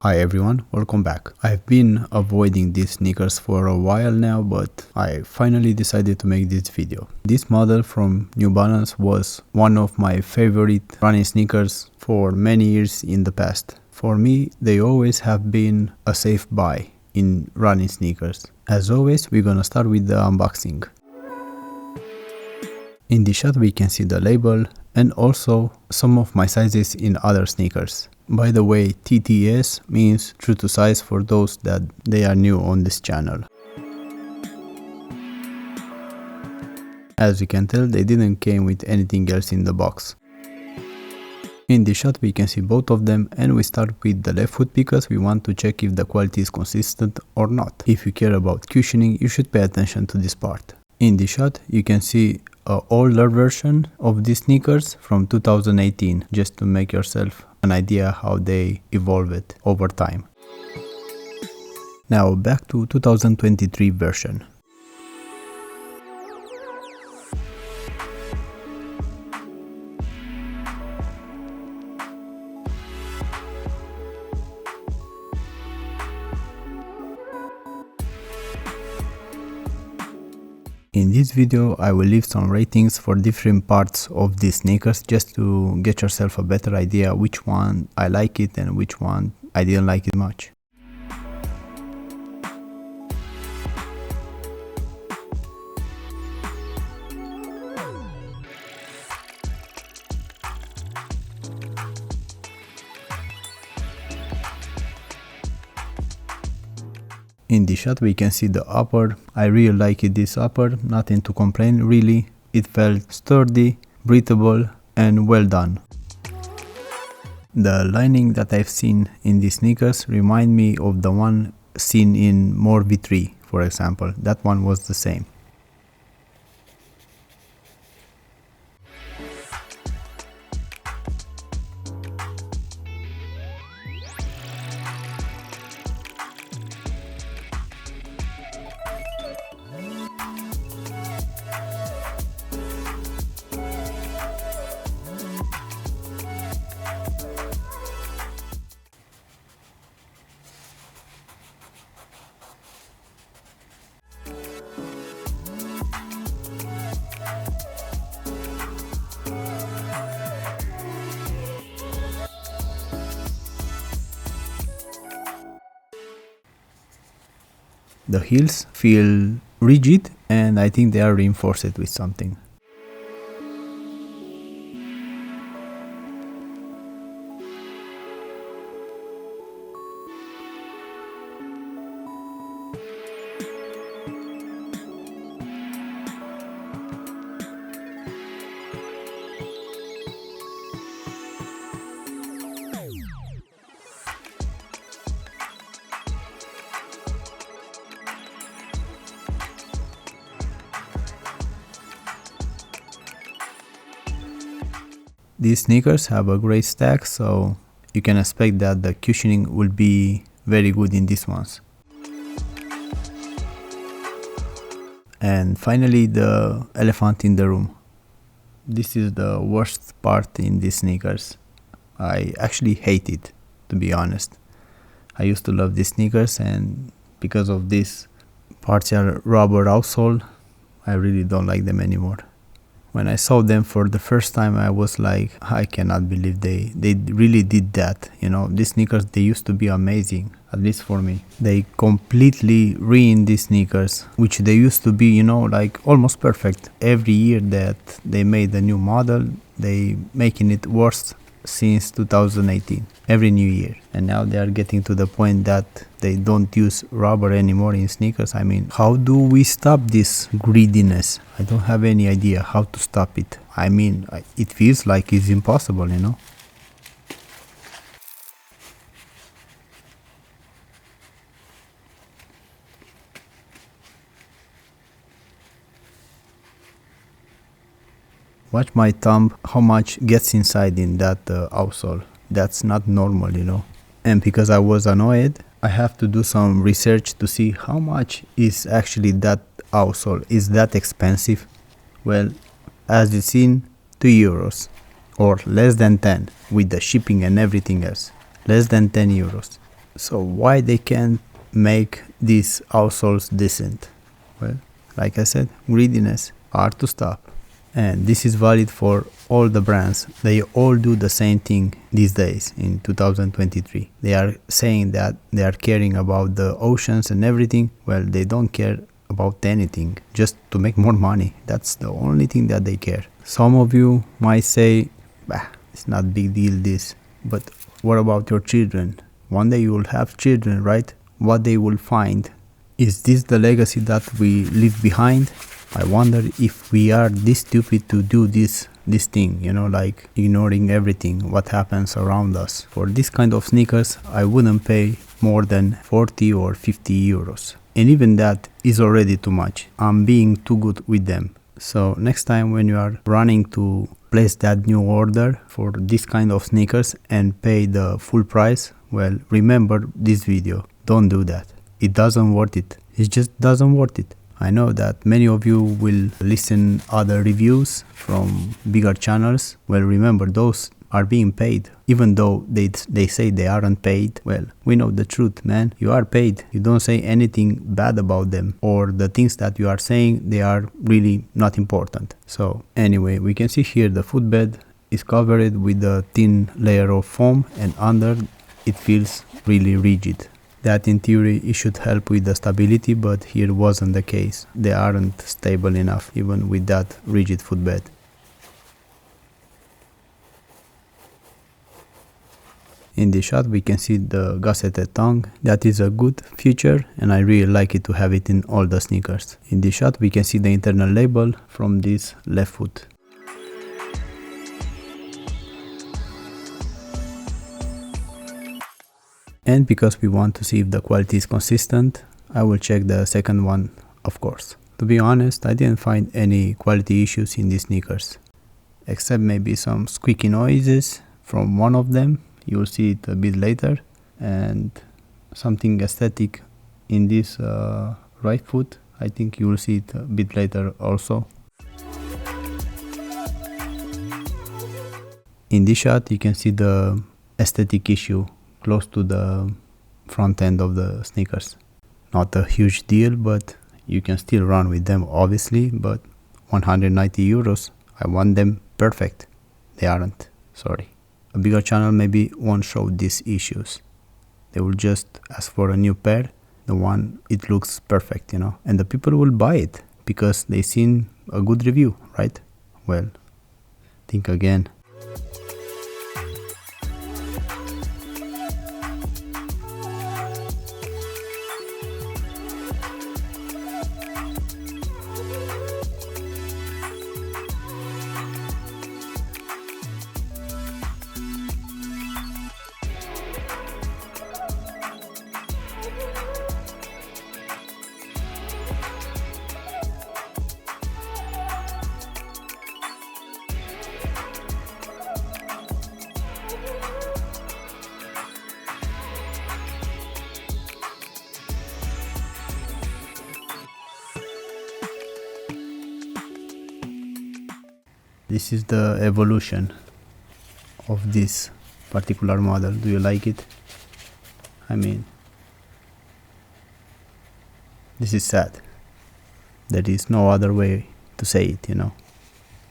Hi everyone, welcome back. I've been avoiding these sneakers for a while now, but I finally decided to make this video. This model from New Balance was one of my favorite running sneakers for many years in the past. For me, they always have been a safe buy in running sneakers. As always, we're gonna start with the unboxing. In this shot we can see the label and also some of my sizes in other sneakers. By the way, TTS means true to size for those that they are new on this channel. As you can tell, they didn't came with anything else in the box. In this shot we can see both of them, and we start with the left foot because we want to check if the quality is consistent or not. If you care about cushioning, you should pay attention to this part. In this shot you can see an older version of these sneakers from 2018, just to make yourself an idea how they evolved over time. Now back to 2023 version. In this video I will leave some ratings for different parts of these sneakers just to get yourself a better idea which one I like it and which one I didn't like it much. In this shot we can see the upper. I really like it, this upper, nothing to complain really. It felt sturdy, breathable and well done. The lining that I've seen in these sneakers remind me of the one seen in More V3, for example. That one was the same. The heels feel rigid and I think they are reinforced with something. These sneakers have a great stack, so you can expect that the cushioning will be very good in these ones. And finally, the elephant in the room. This is the worst part in these sneakers. I actually hate it, to be honest. I used to love these sneakers, and because of this partial rubber outsole, I really don't like them anymore. When I saw them for the first time, I was like, I cannot believe they really did that. You know, these sneakers, they used to be amazing, at least for me. They completely ruined these sneakers, which they used to be, you know, like almost perfect. Every year that they made a new model, they making it worse since 2018, every new year. And now they are getting to the point that they don't use rubber anymore in sneakers. I mean, how do we stop this greediness? I don't have any idea how to stop it. I mean, it feels like it's impossible, you know. Watch my thumb, how much gets inside in that outsole. That's not normal, you know. And because I was annoyed, I have to do some research to see how much is actually that outsole. Is that expensive? Well, as you've seen, 2 euros or less than 10 with the shipping and everything else. Less than 10 euros. So why they can't make these outsoles decent? Well, like I said, greediness, hard to stop. And this is valid for all the brands. They all do the same thing these days in 2023. They are saying that they are caring about the oceans and everything. Well, they don't care about anything, just to make more money. That's the only thing that they care. Some of you might say, bah, it's not big deal this. But what about your children? One day you will have children, right? What they will find. Is this the legacy that we leave behind? I wonder if we are this stupid to do this thing, like ignoring everything, what happens around us. For this kind of sneakers, I wouldn't pay more than 40 or 50 euros. And even that is already too much. I'm being too good with them. So next time when you are running to place that new order for this kind of sneakers and pay the full price, well, remember this video. Don't do that. It doesn't worth it. It just doesn't worth it. I know that many of you will listen other reviews from bigger channels. Well, remember, those are being paid. Even though they say they aren't paid, well, we know the truth, man. You are paid. You don't say anything bad about them, or the things that you are saying, they are really not important. So anyway, we can see here the footbed is covered with a thin layer of foam, and under it feels really rigid. That in theory it should help with the stability, but here wasn't the case. They aren't stable enough even with that rigid footbed. In this shot we can see the gusseted tongue. That is a good feature and I really like it to have it in all the sneakers. In this shot we can see the internal label from this left foot. And because we want to see if the quality is consistent, I will check the second one, of course. To be honest, I didn't find any quality issues in these sneakers, except maybe some squeaky noises from one of them. You will see it a bit later, and something aesthetic in this right foot. I think you will see it a bit later also. In this shot you can see the aesthetic issue close to the front end of the sneakers. Not a huge deal, but you can still run with them obviously, but 190 euros, I want them perfect. They aren't, sorry. A bigger channel maybe won't show these issues. They will just ask for a new pair, the one it looks perfect, and the people will buy it because they seen a good review, right? Well, think again. This is the evolution of this particular model. Do you like it? I mean, this is sad. There is no other way to say it,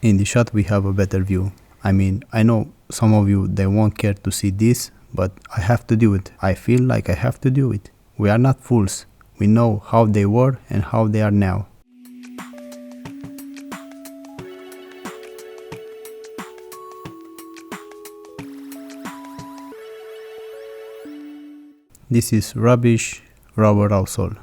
In the shot we have a better view. I mean, I know some of you, they won't care to see this, but I have to do it. I feel like I have to do it. We are not fools. We know how they were and how they are now. This is rubbish rubber outsole.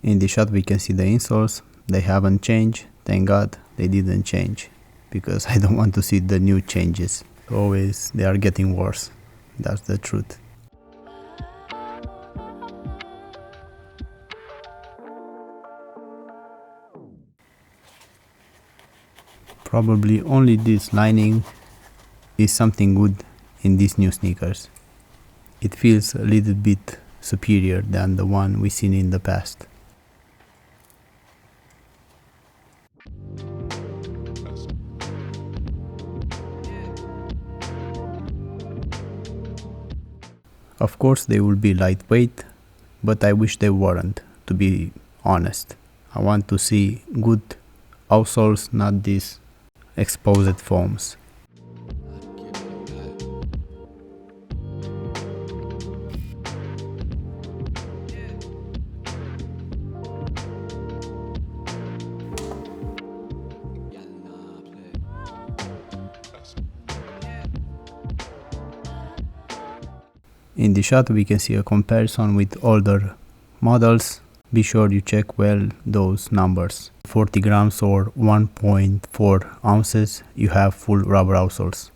In the shot we can see the insoles. They haven't changed. Thank God they didn't change, because I don't want to see the new changes. Always they are getting worse. That's the truth. Probably only this lining is something good in these new sneakers. It feels a little bit superior than the one we've seen in the past. Of course they will be lightweight, but I wish they weren't, to be honest. I want to see good outsoles, not these exposed foams. In the shot we can see a comparison with older models. Be sure you check well those numbers. 40 grams or 1.4 ounces, you have full rubber outsoles.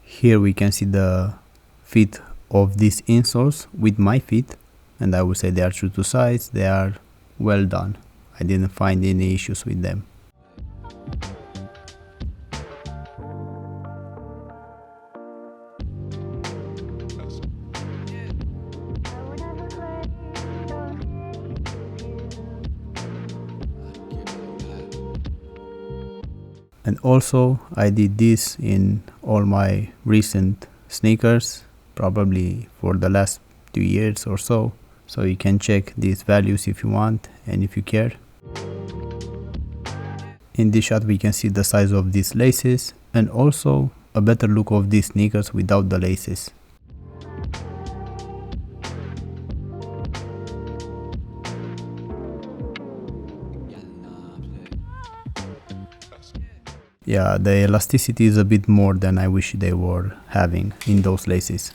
Here we can see the fit of these insoles with my feet, and I would say they are true to size, they are well done. I didn't find any issues with them. And also I did this in all my recent sneakers, probably for the last 2 years or so. So you can check these values if you want and if you care. In this shot we can see the size of these laces and also a better look of these sneakers without the laces. Yeah, the elasticity is a bit more than I wish they were having in those laces.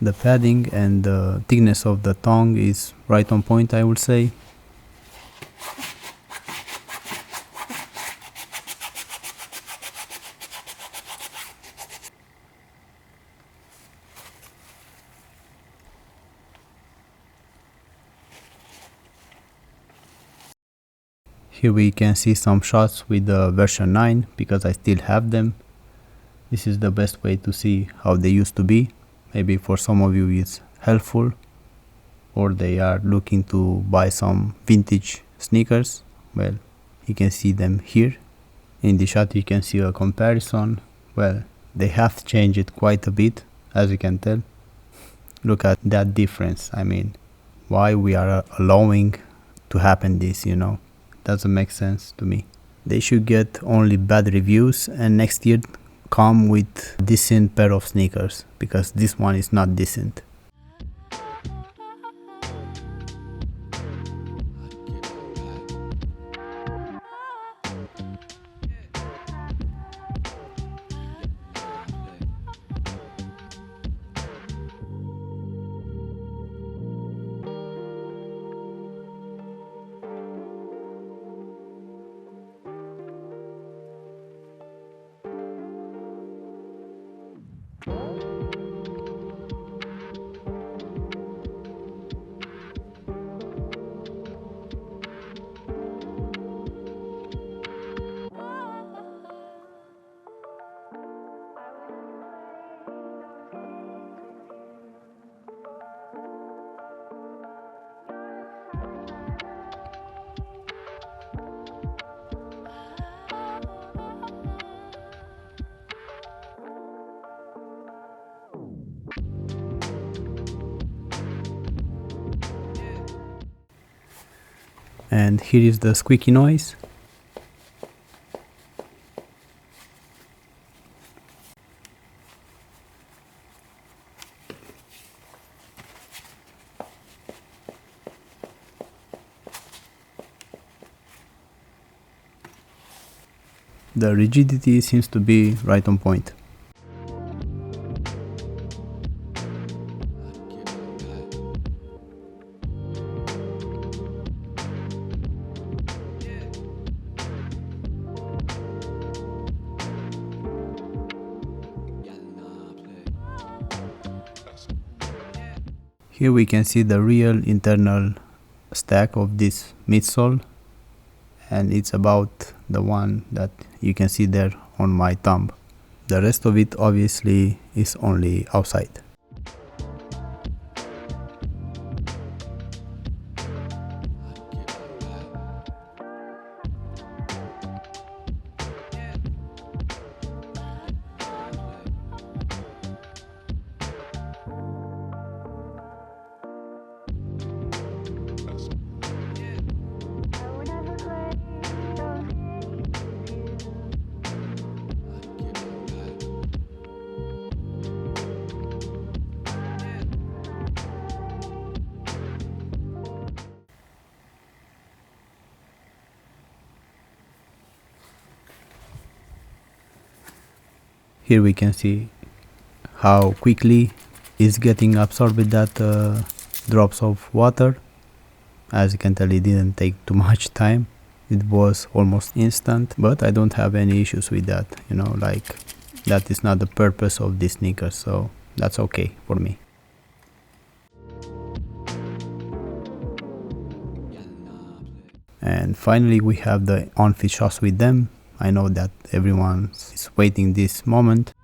The padding and the thickness of the tongue is right on point, I would say. Here we can see some shots with the version 9 because I still have them. This is the best way to see how they used to be. Maybe for some of you it's helpful, or they are looking to buy some vintage sneakers. Well, you can see them here. In the shot you can see a comparison. Well, they have changed it quite a bit, as you can tell. Look at that difference. I mean, why we are allowing to happen this, you know? Doesn't make sense to me. They should get only bad reviews and next year come with a decent pair of sneakers, because this one is not decent. And here is the squeaky noise. The rigidity seems to be right on point. Here we can see the real internal stack of this midsole, and it's about the one that you can see there on my thumb. The rest of it obviously is only outside. Here we can see how quickly it's getting absorbed with that drops of water. As you can tell, it didn't take too much time. It was almost instant, but I don't have any issues with that. You know, like that is not the purpose of this sneaker, so that's okay for me. And finally we have the on-fit shots with them. I know that everyone is waiting this moment.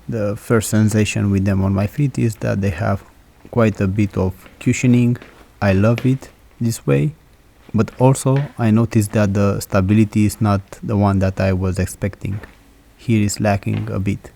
The first sensation with them on my feet is that they have quite a bit of cushioning. I love it this way, but also I noticed that the stability is not the one that I was expecting. Here is lacking a bit.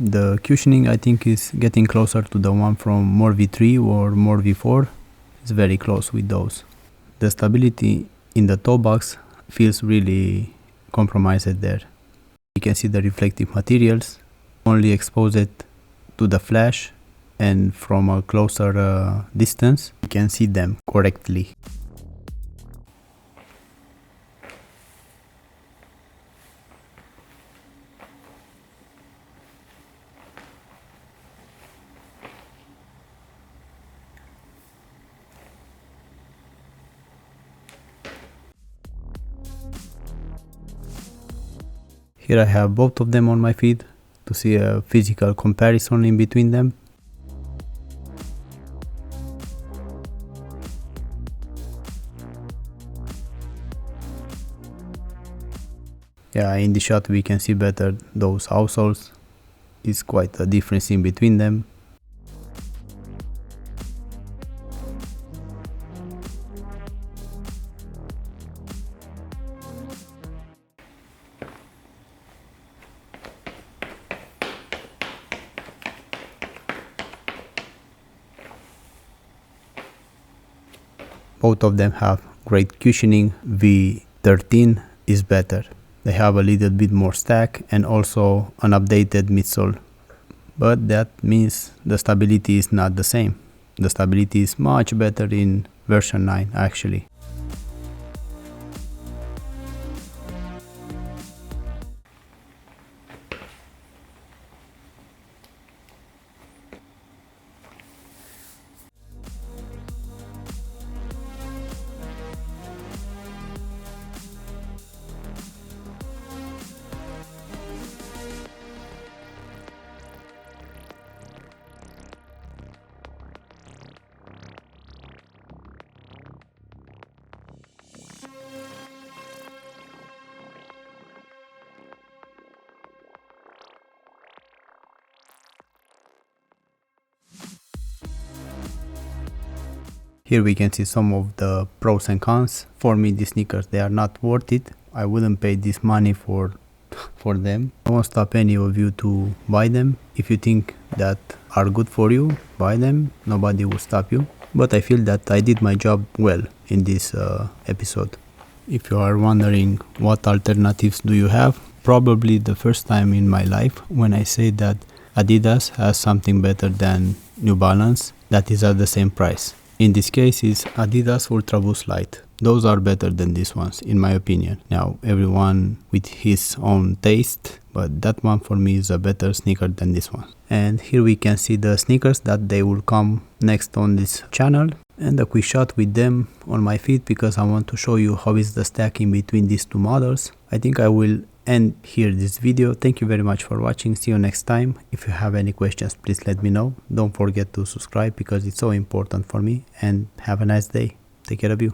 The cushioning I think is getting closer to the one from more V3 or more V4. It's very close with those. The stability in the toe box feels really compromised there. You can see the reflective materials, only expose it to the flash, and from a closer distance you can see them correctly. Here I have both of them on my feet to see a physical comparison in between them. Yeah, in the shot we can see better those outsoles. It's quite a difference in between them. Both of them have great cushioning. V13 is better. They have a little bit more stack and also an updated midsole. But that means the stability is not the same. The stability is much better in version 9 actually. Here we can see some of the pros and cons. For me, these sneakers, they are not worth it. I wouldn't pay this money for them. I won't stop any of you to buy them. If you think that are good for you, buy them. Nobody will stop you. But I feel that I did my job well in this episode. If you are wondering what alternatives do you have, probably the first time in my life when I say that Adidas has something better than New Balance that is at the same price. In this case is Adidas Ultraboost Light. Those are better than these ones in my opinion. Now everyone with his own taste, but that one for me is a better sneaker than this one. And here we can see the sneakers that they will come next on this channel, and a quick shot with them on my feet because I want to show you how is the stack in between these two models. I think I will end here this video. Thank you very much for watching. See you next time. If you have any questions, please let me know. Don't forget to subscribe because it's so important for me, and have a nice day. Take care of you.